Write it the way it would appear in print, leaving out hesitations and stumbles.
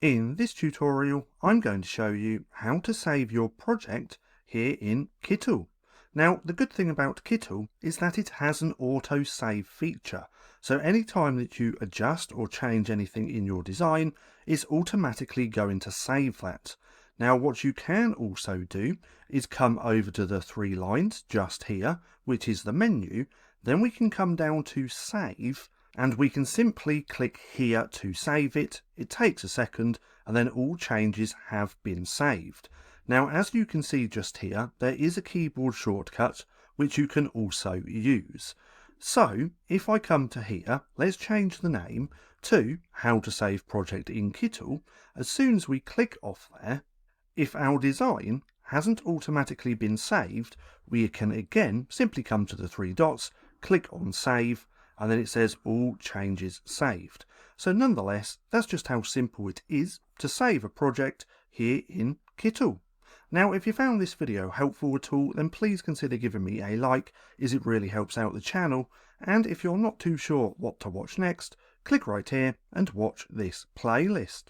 In this tutorial, I'm going to show you how to save your project here in Kittl. Now, the good thing about Kittl is that it has an auto-save feature. So anytime that you adjust or change anything in your design, it's automatically going to save that. Now, what you can also do is come over to the three lines just here, which is the menu. Then we can come down to Save, and we can simply click here to save it. It takes a second and then all changes have been saved. Now, as you can see just here, there is a keyboard shortcut which you can also use. So if I come to here, let's change the name to How to Save Project in Kittl. As soon as we click off there, if our design hasn't automatically been saved, we can again simply come to the three dots, click on Save, and then it says all changes saved. So nonetheless, that's just how simple it is to save a project here in Kittl. Now, if you found this video helpful at all, then please consider giving me a like, as it really helps out the channel. And if you're not too sure what to watch next, click right here and watch this playlist.